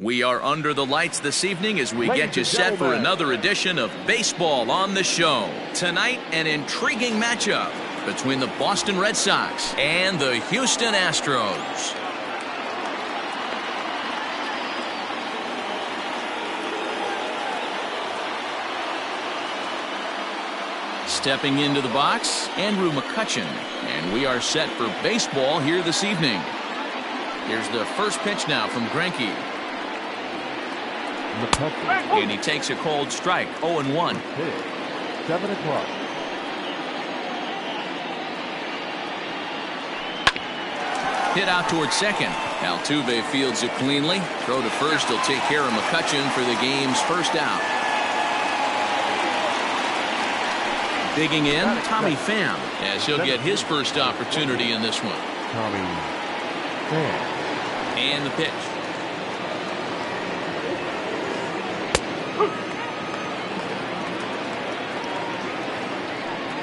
We are under the lights this evening as we get you set for another edition of Baseball on the Show. Tonight, an intriguing matchup between the Boston Red Sox and the Houston Astros. Stepping into the box, Andrew McCutchen, and we are set for baseball here this evening. Here's the first pitch now from Greinke. And he takes a cold strike, 0-1. 7 o'clock. Hit out towards second. Altuve fields it cleanly. Throw to first. He'll take care of McCutchen for the game's first out. Digging in, Tommy Pham, as he'll get his first opportunity in this one. Tommy Pham. And the pitch.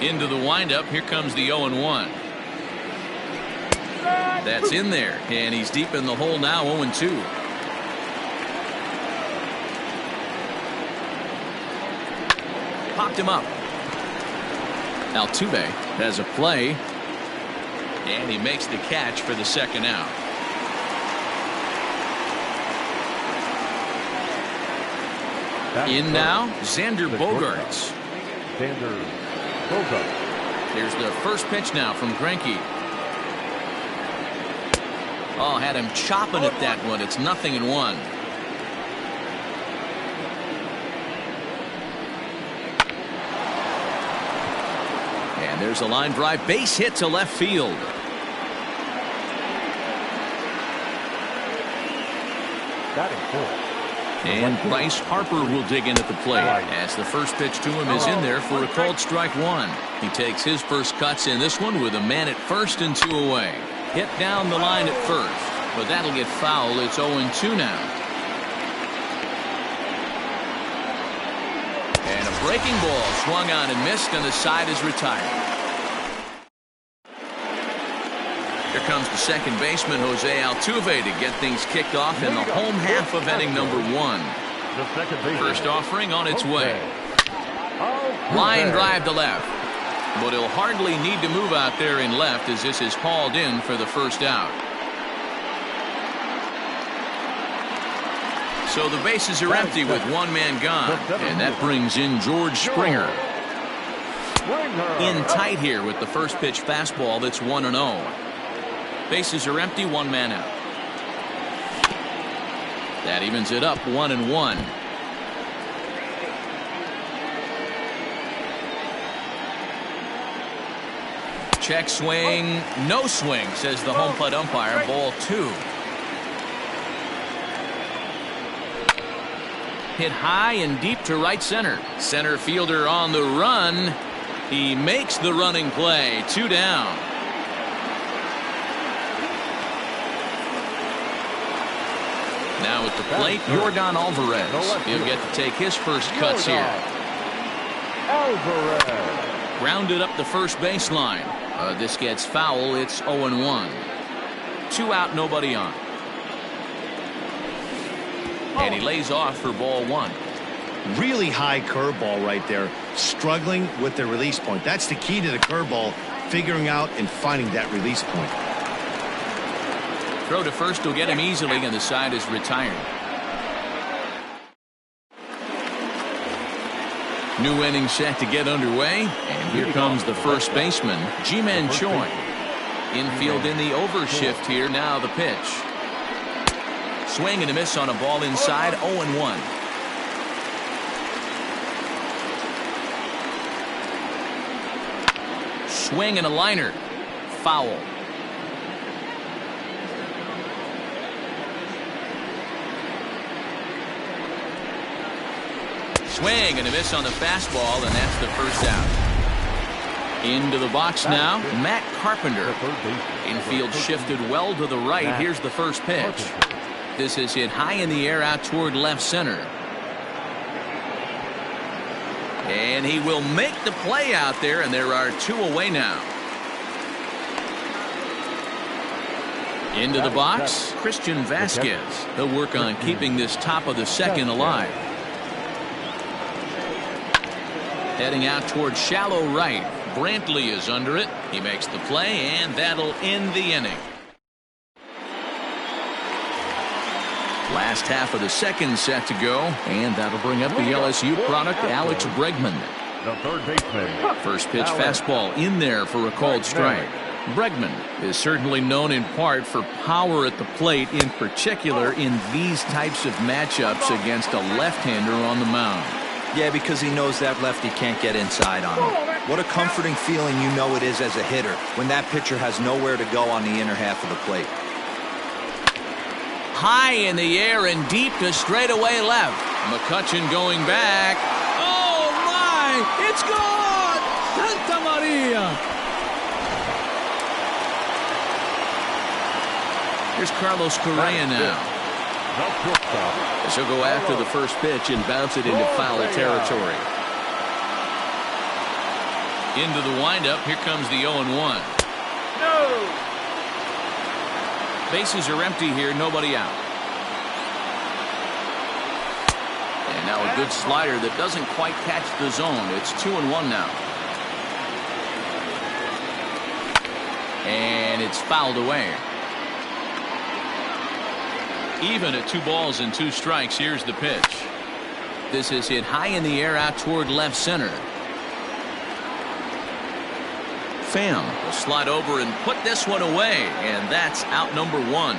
Into the windup. Here comes the 0-1. That's in there, and he's deep in the hole now, 0-2. Popped him up. Altuve has a play, and he makes the catch for the second out. In now, Xander Bogaerts. Xander Bogaerts. Here's the first pitch now from Greinke. Oh, had him chopping at that one. It's 0-1. And there's a line drive, base hit to left field. Batting fourth. And Bryce Harper will dig in at the plate as the first pitch to him is in there for a called strike one. He takes his first cuts in this one with a man at first and 2 away. Hit down the line at first, but that'll get foul. It's 0-2 now. And a breaking ball swung on and missed, and the side is retired. Here comes the second baseman, Jose Altuve, to get things kicked off in the home half of inning number 1. First offering on its way. Line drive to left. But he'll hardly need to move out there in left as this is hauled in for the first out. So the bases are empty with one man gone. And that brings in George Springer. In tight here with the first pitch fastball that's 1-0. Bases are empty, one man out. That evens it up, 1-1. Check swing, no swing, says the home plate umpire. Ball 2. Hit high and deep to right center. Center fielder on the run. He makes the running play. 2 down. Now at the plate, Yordan Alvarez. He'll get to take his first cuts here. Alvarez. Rounded up the first baseline. This gets foul. It's 0-1. 2 out, nobody on. And he lays off for ball 1. Really high curveball right there. Struggling with the release point. That's the key to the curveball. Figuring out and finding that release point. Throw to first will get him easily, and the side is retired. New inning set to get underway, and here comes the first baseman, Ji-Man Choi. Infield in the overshift here. Now the pitch. Swing and a miss on a ball inside, 0-1. Swing and a liner. Foul. Swing and a miss on the fastball, and that's the first out. Into the box now, Matt Carpenter. Infield shifted well to the right. Here's the first pitch. This is hit high in the air out toward left center. And he will make the play out there, and there are 2 away now. Into the box, Christian Vasquez. He'll work on keeping this top of the second alive. Heading out towards shallow right. Brantley is under it. He makes the play, and that'll end the inning. Last half of the second set to go, and that'll bring up the LSU product, Alex Bregman. The third baseman. First pitch fastball in there for a called strike. Bregman is certainly known in part for power at the plate, in particular in these types of matchups against a left-hander on the mound. Yeah, because he knows that lefty can't get inside on him. What a comforting feeling you know it is as a hitter when that pitcher has nowhere to go on the inner half of the plate. High in the air and deep to straightaway left. McCutchen going back. Oh, my! It's gone! Santa Maria! Here's Carlos Correa now. As he'll go after the first pitch and bounce it into foul territory. Into the windup. Here comes the 0-1. No! Bases are empty here. Nobody out. And now a good slider that doesn't quite catch the zone. It's 2-1 now. And it's fouled away. Even at 2 balls and 2 strikes. Here's the pitch. This is hit high in the air out toward left center. Pham will slide over and put this one away, and that's out number 1.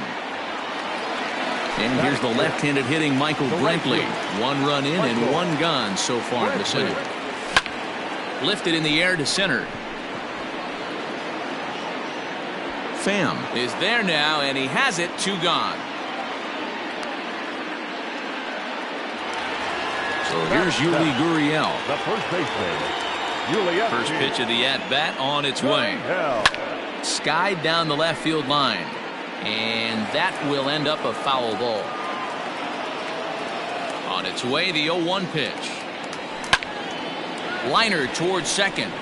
And here's the left-handed hitting Michael Brantley. 1 run in and 1 gone so far this inning. Lifted in the air to center. Pham is there now, and he has it. 2 gone. So here's Yuli Gurriel. The first baseman. First pitch of the at-bat on its way. Skied down the left field line. And that will end up a foul ball. On its way, the 0-1 pitch. Liner towards second.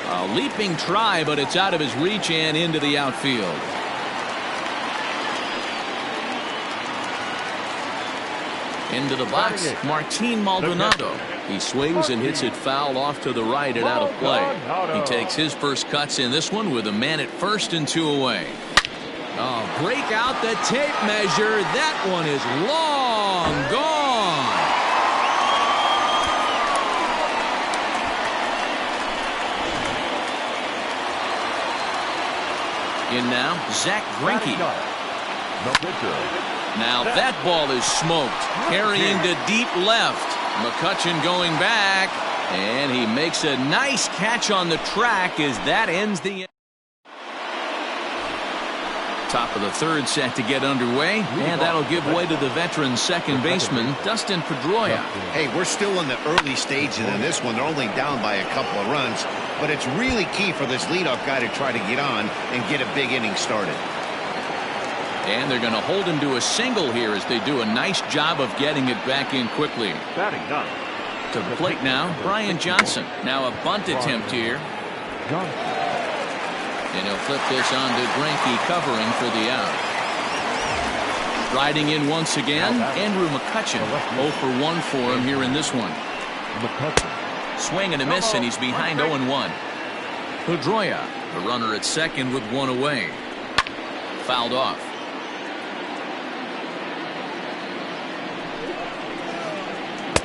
A leaping try, but it's out of his reach and into the outfield. Into the box, Martin Maldonado. He swings and hits it foul off to the right and out of play. He takes his first cuts in this one with a man at first and 2 away. Oh, break out the tape measure. That one is long gone. In now, Zach Greinke. No pitcher. Now that ball is smoked. Carrying to deep left. McCutchen going back. And he makes a nice catch on the track as that ends the inning. Top of the third set to get underway. And that'll give way to the veteran second baseman, Dustin Pedroia. Hey, we're still in the early stages in this one. They're only down by a couple of runs. But it's really key for this leadoff guy to try to get on and get a big inning started. And they're going to hold him to a single here as they do a nice job of getting it back in quickly. Batting done. To the plate now, Brian Johnson. Now a bunt attempt here. And he'll flip this on to Greinke covering for the out. Riding in once again, Andrew McCutchen. 0 for 1 for him here in this one. Swing and a miss, and he's behind 0-1. Pedroia, the runner at second with 1 away. Fouled off.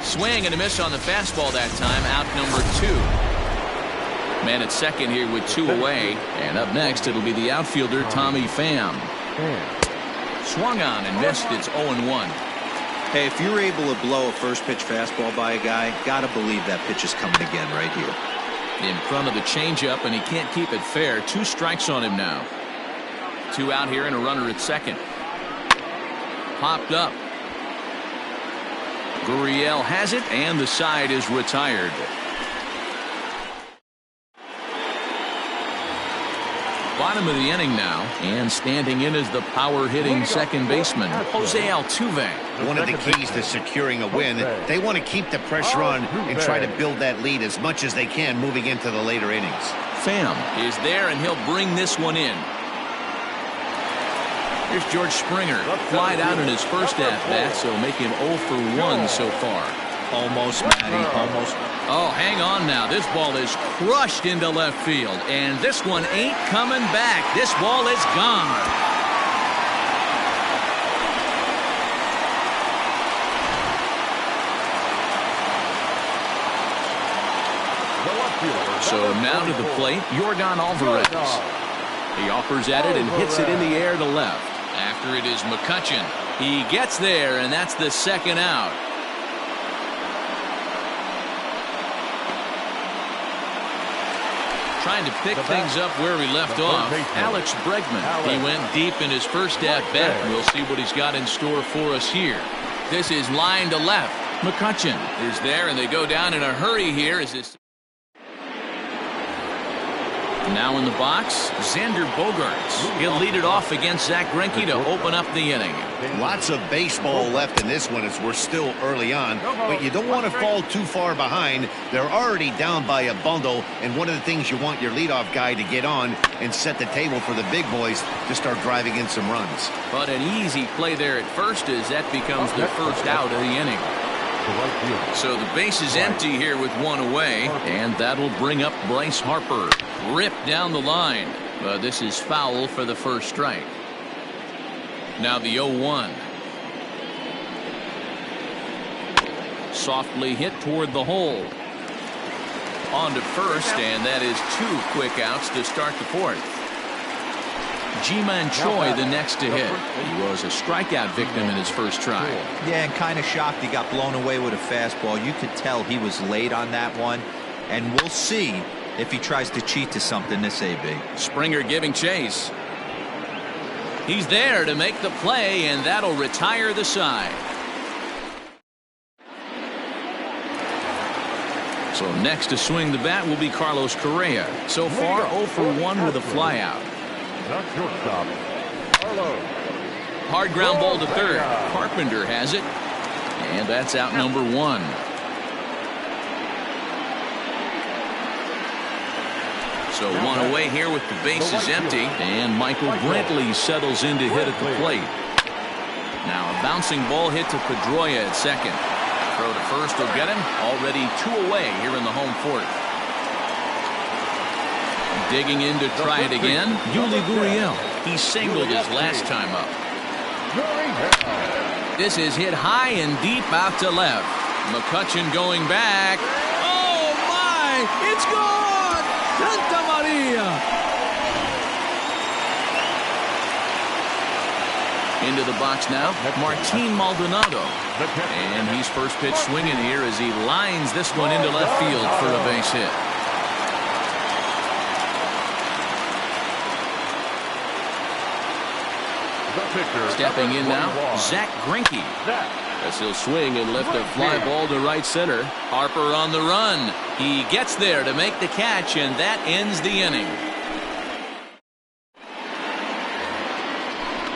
Swing and a miss on the fastball that time. Out number 2. Man at second here with 2 away. And up next, it'll be the outfielder, Tommy Pham. Swung on and missed. It's 0-1. Hey, if you're able to blow a first pitch fastball by a guy, gotta believe that pitch is coming again right here. In front of the changeup, and he can't keep it fair. 2 strikes on him now. 2 out here and a runner at second. Popped up. Gurriel has it, and the side is retired. Bottom of the inning now, and standing in is the power-hitting second baseman, Jose Altuve. One of the keys to securing a win, they want to keep the pressure on and try to build that lead as much as they can moving into the later innings. Pham is there, and he'll bring this one in. Here's George Springer. Flied out in his first at-bat, so make him 0 for 1 so far. Almost, Matty, almost. Oh, hang on now. This ball is crushed into left field, and this one ain't coming back. This ball is gone. So now to the plate, Yordan Alvarez. He offers at it and hits it in the air to left. After it is McCutchen. He gets there, and that's the second out. Trying to pick things up where he left off. Alex Bregman. He went deep in his first at-bat. We'll see what he's got in store for us here. This is line to left. McCutchen is there, and they go down in a hurry here. Is this? Now in the box, Xander Bogaerts. He'll lead it off against Zach Greinke to open up the inning. Lots of baseball left in this one as we're still early on, but you don't want to fall too far behind. They're already down by a bundle, and one of the things you want your leadoff guy to get on and set the table for the big boys to start driving in some runs. But an easy play there at first as that becomes the first out of the inning. So the base is empty here with one away, and that'll bring up Bryce Harper. Ripped down the line, but this is foul for the first strike. Now the 0-1. Softly hit toward the hole. On to first, and that is 2 quick outs to start the fourth. Ji-Man Choi the next to hit. He was a strikeout victim in his first try. Yeah, and kind of shocked he got blown away with a fastball. You could tell he was late on that one, and we'll see if he tries to cheat to something this AB. Springer giving chase. He's there to make the play, and that'll retire the side. So next to swing the bat will be Carlos Correa. So far 0 for 1 with a flyout. Hard ground ball to third. Carpenter has it, and that's out number 1. So one away here with the bases empty, and Michael Brantley settles in to hit at the plate. Now a bouncing ball hit to Pedroia at second. Throw to first will get him. Already 2 away here in the home fourth. Digging in to try it again, Yuli Gurriel. He singled his last time up. This is hit high and deep out to left. McCutchen going back. Oh my! It's gone! Santa Maria! Into the box now, Martin Maldonado. And he's first pitch swinging here as he lines this one into left field for a base hit. Stepping in now, Zach Greinke. As he'll swing and lift a fly ball to right center. Harper on the run. He gets there to make the catch, and that ends the inning.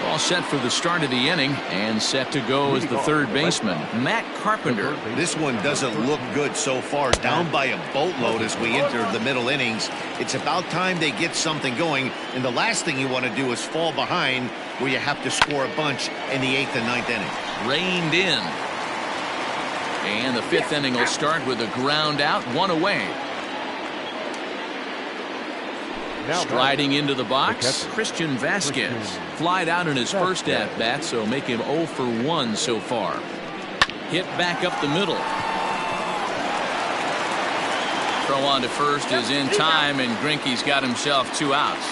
All set for the start of the inning, and set to go as the third baseman, Matt Carpenter. This one doesn't look good so far. Down by a boatload as we enter the middle innings. It's about time they get something going, and the last thing you want to do is fall behind where you have to score a bunch in the 8th and 9th inning. Reined in. And the 5th inning will start with a ground out, 1 away. Striding into the box, Christian Vasquez. Flied out in his first at-bat, so make him 0 for 1 so far. Hit back up the middle. Throw on to first is in time, and Greinke's got himself 2 outs.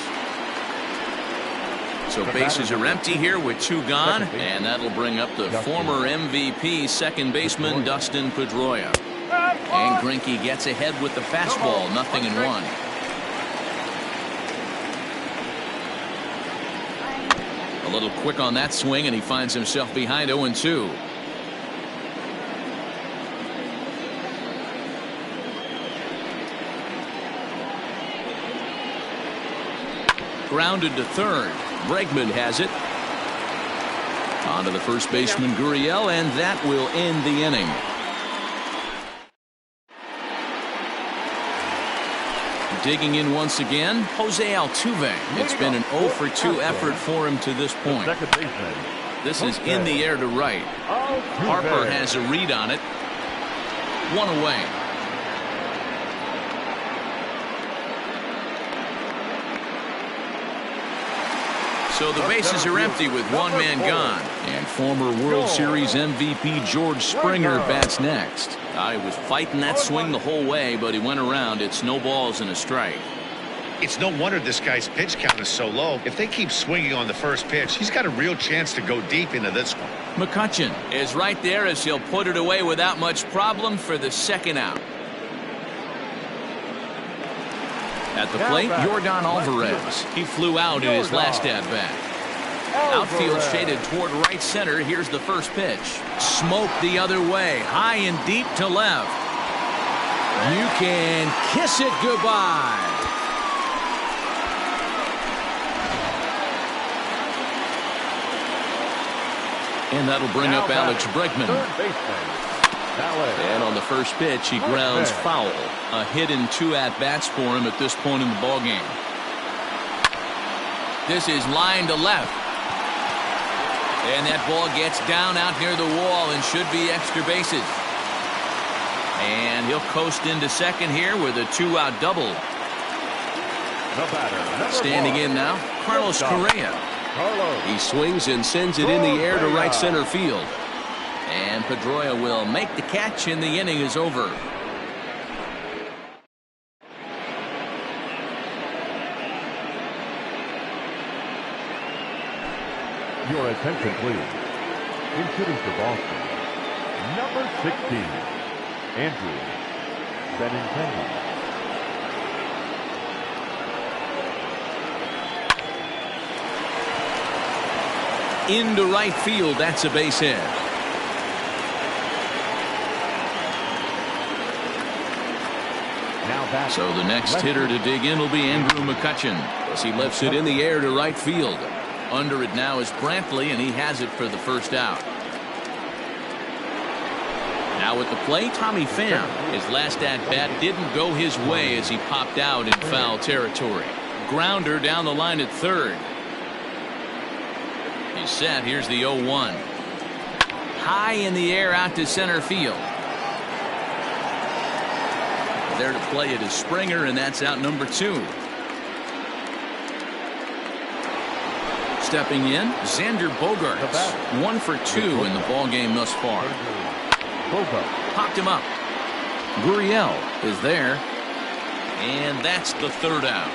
So bases are empty here with 2 gone, and that'll bring up the former MVP second baseman Dustin Pedroia. And Greinke gets ahead with the fastball, 0-1. A little quick on that swing, and he finds himself behind 0-2. Grounded to third. Bregman has it. On to the first baseman, Gurriel, and that will end the inning. Digging in once again, Jose Altuve. It's been an 0 for 2 effort for him to this point. Second baseman. This is in the air to right. Harper has a read on it. 1 away. So the bases are empty with 1 man gone. And former World Series MVP George Springer bats next. He was fighting that swing the whole way, but he went around. It's no balls and a strike. It's no wonder this guy's pitch count is so low. If they keep swinging on the first pitch, he's got a real chance to go deep into this one. McCutchen is right there as he'll put it away without much problem for the second out. At the plate, Yordan Alvarez. He flew out in his last at-bat. Outfield shaded toward right center. Here's the first pitch. Smoke the other way. High and deep to left. You can kiss it goodbye. And that'll bring up Alex Bregman. And on the first pitch, he grounds foul. A hit in 2 at-bats for him at this point in the ballgame. This is line to left. And that ball gets down out near the wall and should be extra bases. And he'll coast into second here with a 2-out double. Standing in now, Carlos Correa. He swings and sends it in the air to right center field. And Pedroia will make the catch, and the inning is over. Your attention, please. In shooting for Boston, number 16, Andrew Benintendi. Into right field, that's a base hit. So the next hitter to dig in will be Andrew McCutchen as he lifts it in the air to right field. Under it now is Brantley, and he has it for the first out. Now at the plate, Tommy Pham. His last at-bat didn't go his way as he popped out in foul territory. Grounder down the line at third. He's set. Here's the 0-1. High in the air out to center field. There to play it is Springer, and that's out number 2. Stepping in, Xander Bogaerts. 1 for 2 in the ballgame thus far. Popped him up. Gurriel is there, and that's the third out.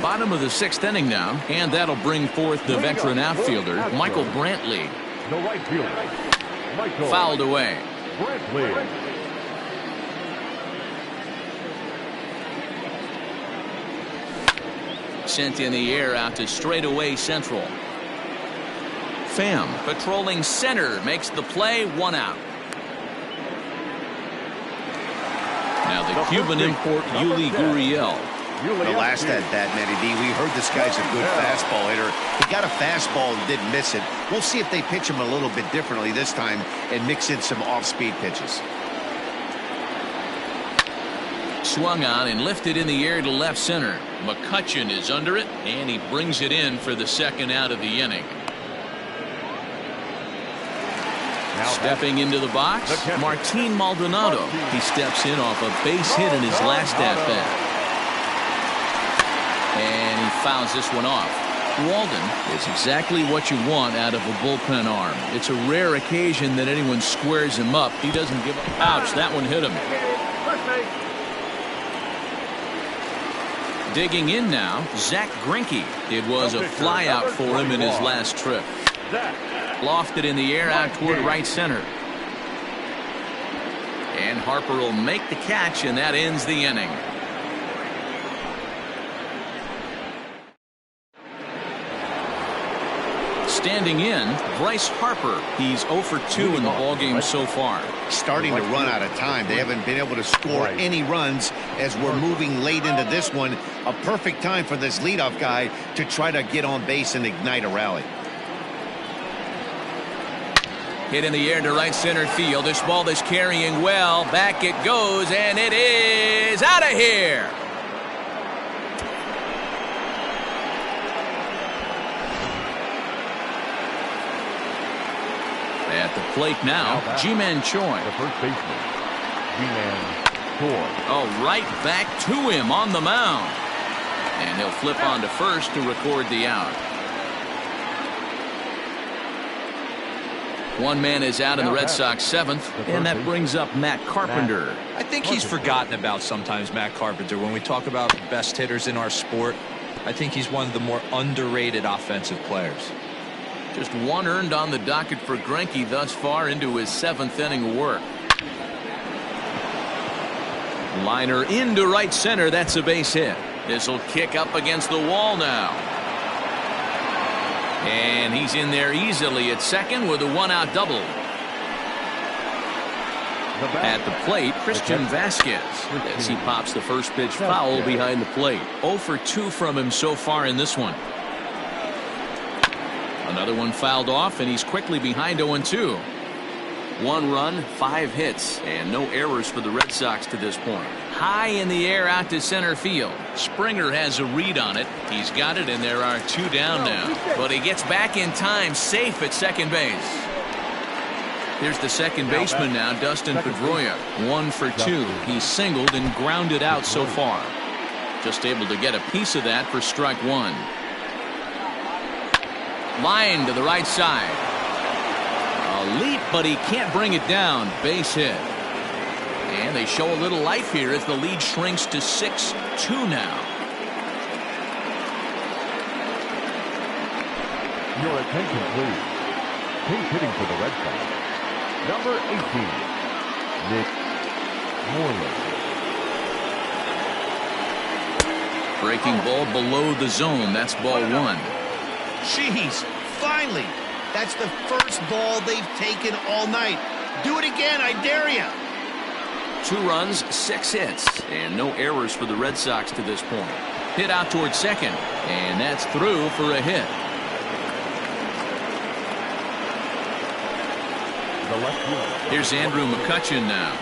Bottom of the 6th inning now, and that'll bring forth the veteran outfielder, Michael Brantley. The right fielder, Michael Fouled away. Brantley. Sent in the air out to straightaway central. Pham patrolling center makes the play. 1 out. Now the Cuban import Yuli Gurriel. The last at-bat, Matty D, we heard this guy's a good fastball hitter. He got a fastball and didn't miss it. We'll see if they pitch him a little bit differently this time and mix in some off-speed pitches. Swung on and lifted in the air to left center. McCutchen is under it, and he brings it in for the second out of the inning. Stepping into the box, Martin Maldonado. He steps in off a base hit in his last at-bat. And he fouls this one off. Walden is exactly what you want out of a bullpen arm. It's a rare occasion that anyone squares him up. He doesn't give up. Ouch, that one hit him. Digging in now, Zach Greinke. It was a flyout for him in his last trip. Lofted in the air out toward right center. And Harper will make the catch, and that ends the inning. Standing in, Bryce Harper. He's 0 for 2 in the ballgame so far. Starting to run out of time. They haven't been able to score any runs as we're moving late into this one. A perfect time for this leadoff guy to try to get on base and ignite a rally. Hit in the air to right center field. This ball is carrying well. Back it goes, and it is out of here. At the plate now, Ji-Man Choi. The first baseman, Ji-Man Choi. Oh, right back to him on the mound. And he'll flip on to first to record the out. One man is out in the Red Sox seventh, and that brings up Matt Carpenter. I think he's forgotten about sometimes, Matt Carpenter. When we talk about best hitters in our sport, I think he's one of the more underrated offensive players. Just one earned on the docket for Greinke thus far into his seventh inning of work. Liner into right center. That's a base hit. This will kick up against the wall now. And he's in there easily at second with a one-out double. At the plate, Christian Vasquez, as he pops the first pitch foul behind the plate. 0 for 2 from him so far in this one. Another one fouled off, and he's quickly behind 0-2. 1 run, 5 hits, and no errors for the Red Sox to this point. High in the air out to center field. Springer has a read on it. He's got it, and there are 2 down now. But he gets back in time, safe at second base. Here's the second baseman now, Dustin Pedroia. 1 for 2. He's singled and grounded out so far. Just able to get a piece of that for strike 1. Line to the right side. A leap, but he can't bring it down. Base hit. And they show a little life here as the lead shrinks to 6-2 now. Your attention, please. He's hitting for the Red Sox. Number 18, Nick Moreland. Breaking ball below the zone. That's ball 1. Jeez, finally. That's the first ball they've taken all night. Do it again, I dare you. 2 runs, 6 hits, and no errors for the Red Sox to this point. Hit out towards second, and that's through for a hit. Here's Andrew McCutchen now.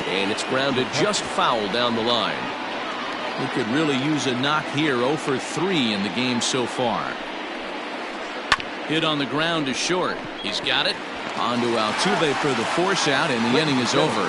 And it's grounded just foul down the line. He could really use a knock here. 0 for 3 in the game so far. Hit on the ground is short. He's got it. On to Altuve for the force out, and the inning is over.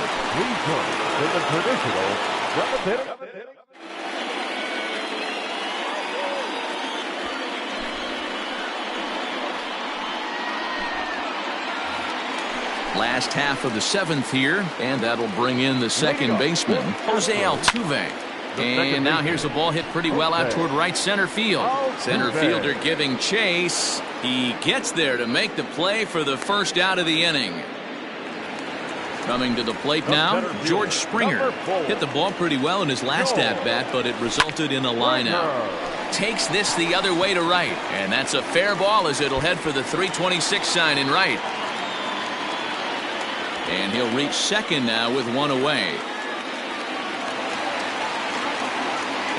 Last half of the 7th here, and that'll bring in the second baseman, Jose Altuve. And now here's a ball hit pretty well out toward right center field. Center fielder giving chase. He gets there to make the play for the first out of the inning. Coming to the plate now, George Springer. Hit the ball pretty well in his last at-bat, but it resulted in a line-out. Takes this the other way to right, and that's a fair ball as it'll head for the 326 sign in right. And he'll reach second now with 1 away.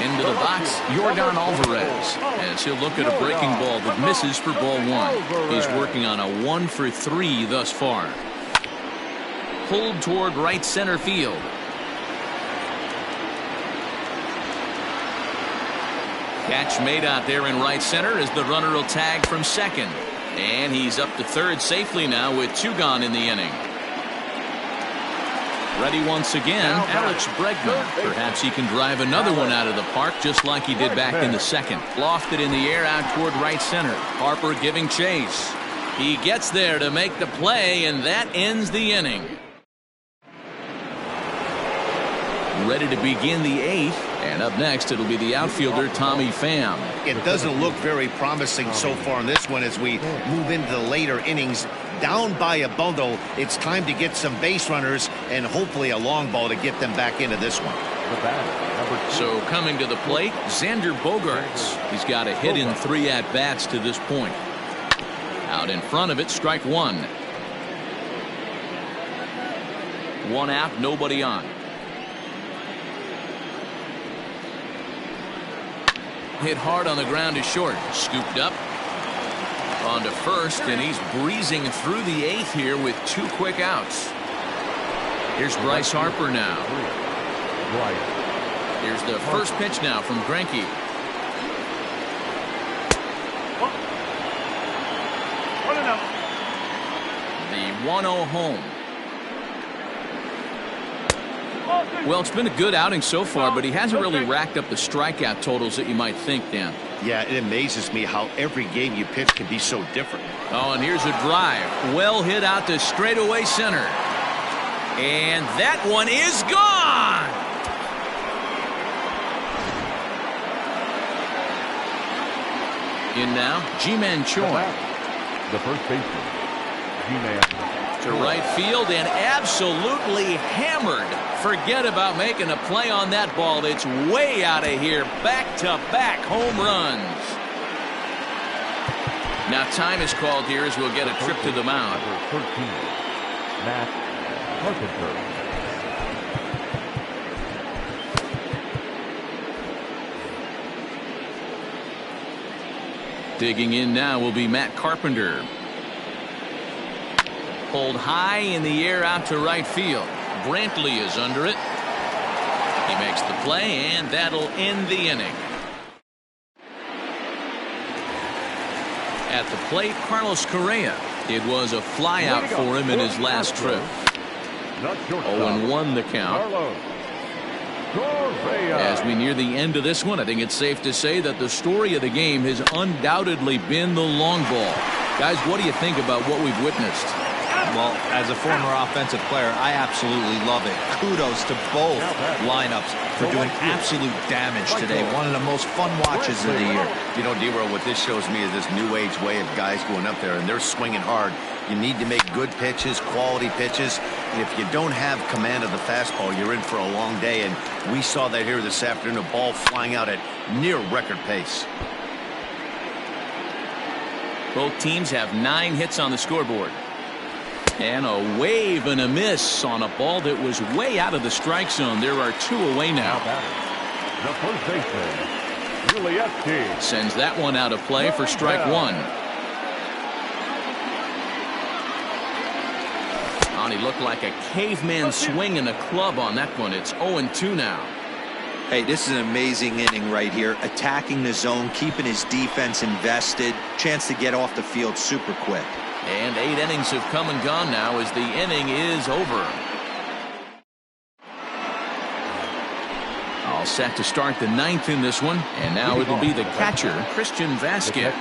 Into the box, Yordan Alvarez, as he'll look at a breaking ball that misses for ball 1. He's working on a 1 for 3 thus far. Pulled toward right center field. Catch made out there in right center as the runner will tag from second. And he's up to third safely now with 2 gone in the inning. Ready once again, Alex Bregman. Perhaps he can drive another one out of the park just like he did back in the second. Lofted in the air out toward right center. Harper giving chase. He gets there to make the play, and that ends the inning. Ready to begin the 8th, and up next it'll be the outfielder Tommy Pham. It doesn't look very promising so far in this one as we move into the later innings. Down by a bundle, it's time to get some base runners and hopefully a long ball to get them back into this one. So coming to the plate, Xander Bogaerts. He's got a hit in 3 at-bats to this point. Out in front of it, strike 1. 1 out, nobody on. Hit hard on the ground is short. Scooped up. On to first, and he's breezing through the 8th here with 2 quick outs. Here's Bryce Harper now. Here's the first pitch now from Greinke. The 1-0 home. Well, it's been a good outing so far, but he hasn't really racked up the strikeout totals that you might think, Dan. Yeah, it amazes me how every game you pitch can be so different. Oh, and here's a drive. Well hit out to straightaway center. And that one is gone! In now, Ji-Man Choi. The first baseman, Ji-Man. To right field and absolutely hammered. Forget about making a play on that ball. It's way out of here. Back-to-back home runs. Now time is called here as we'll get a trip to the mound. Number 13, Matt Carpenter. Digging in now will be Matt Carpenter. Pulled high in the air out to right field. Brantley is under it. He makes the play, and that'll end the inning. At the plate, Carlos Correa. It was a flyout for him in his last trip. 0-1 the count. As we near the end of this one, I think it's safe to say that the story of the game has undoubtedly been the long ball. Guys, what do you think about what we've witnessed? Well, as a former offensive player, I absolutely love it. Kudos to both lineups for doing absolute damage today. One of the most fun watches of the year. You know, D-Roll, what this shows me is this new age way of guys going up there, and they're swinging hard. You need to make good pitches, quality pitches. And if you don't have command of the fastball, you're in for a long day. And we saw that here this afternoon, a ball flying out at near record pace. Both teams have 9 hits on the scoreboard. And a wave and a miss on a ball that was way out of the strike zone. There are 2 away now. The first baseman, sends that one out of play for strike 1. And he looked like a caveman swinging a club on that one. It's 0-2 now. Hey, this is an amazing inning right here. Attacking the zone, keeping his defense invested. Chance to get off the field super quick. And 8 innings have come and gone now as the inning is over. All set to start the 9th in this one. And now it'll be the catcher, Christian Vasquez.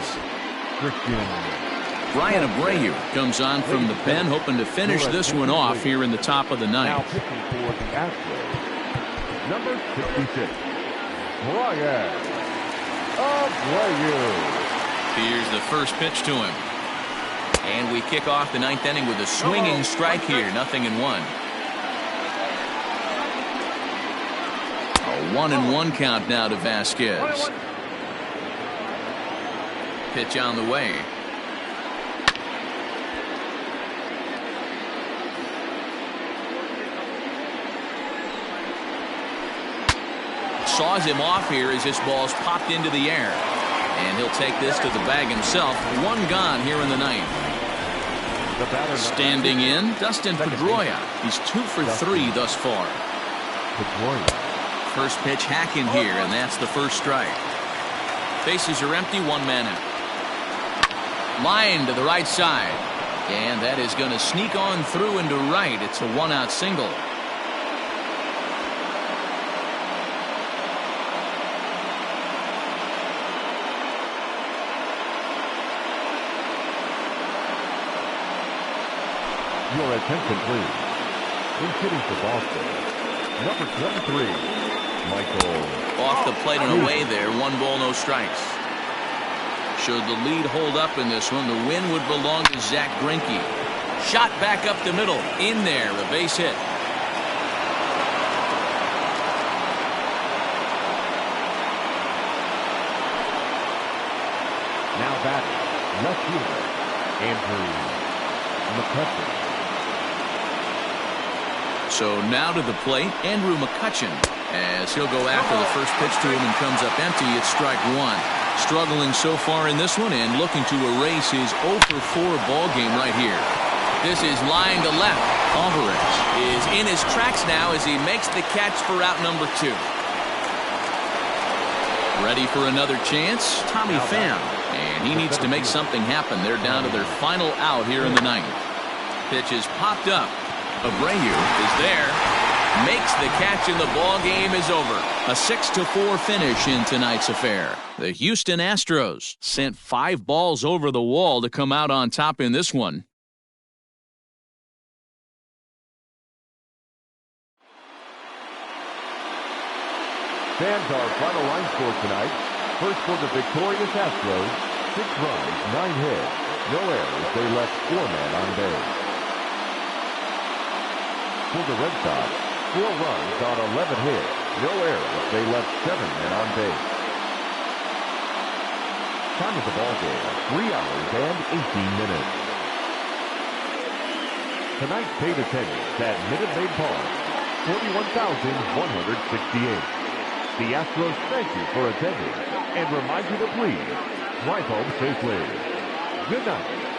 Brian Abreu comes on from the pen, hoping to finish this one off here in the top of the 9th. Now pitching for the Astros, number 66, Brian Abreu. Here's the first pitch to him. And we kick off the 9th inning with a swinging strike here. 0-1. A 1-1 count now to Vasquez. Pitch on the way. Saws him off here as this ball's popped into the air. And he'll take this to the bag himself. 1 gone here in the 9th. Standing in, Dustin Pedroia. He's 2 for 3 thus far. First pitch hacking here, and that's the first strike. Bases are empty, 1 man out. Line to the right side. And that is going to sneak on through into right. It's a 1-out single. Your attention, please. In hitting for Boston, number 23, Michael. Off the plate and away there. 1 ball, no strikes. Should the lead hold up in this one, the win would belong to Zach Greinke. Shot back up the middle. In there, a base hit. Now batting, left fielder, Andrew McCutcheon. So now to the plate, Andrew McCutcheon, as he'll go after the first pitch to him and comes up empty. It's strike 1. Struggling so far in this one and looking to erase his 0 for 4 ball game right here. This is line to left. Alvarez is in his tracks now as he makes the catch for out number 2. Ready for another chance? Tommy Pham. And he needs to make something happen. They're down to their final out here in the 9th. Pitch is popped up. Abreu is there. Makes the catch and the ball game is over. A 6-4 finish in tonight's affair. The Houston Astros sent 5 balls over the wall to come out on top in this one. Fans, our final line score tonight. First for the victorious Astros, 6 runs, 9 hits, no errors. They left 4 men on base. For the Red Sox, 4 runs on 11 hits, no errors. They left 7 men on base. Time of the ball game, 3 hours and 18 minutes. Tonight's paid attendance at Minute Maid Park, 41,168. The Astros thank you for attending and remind you to please drive home safely. Good night.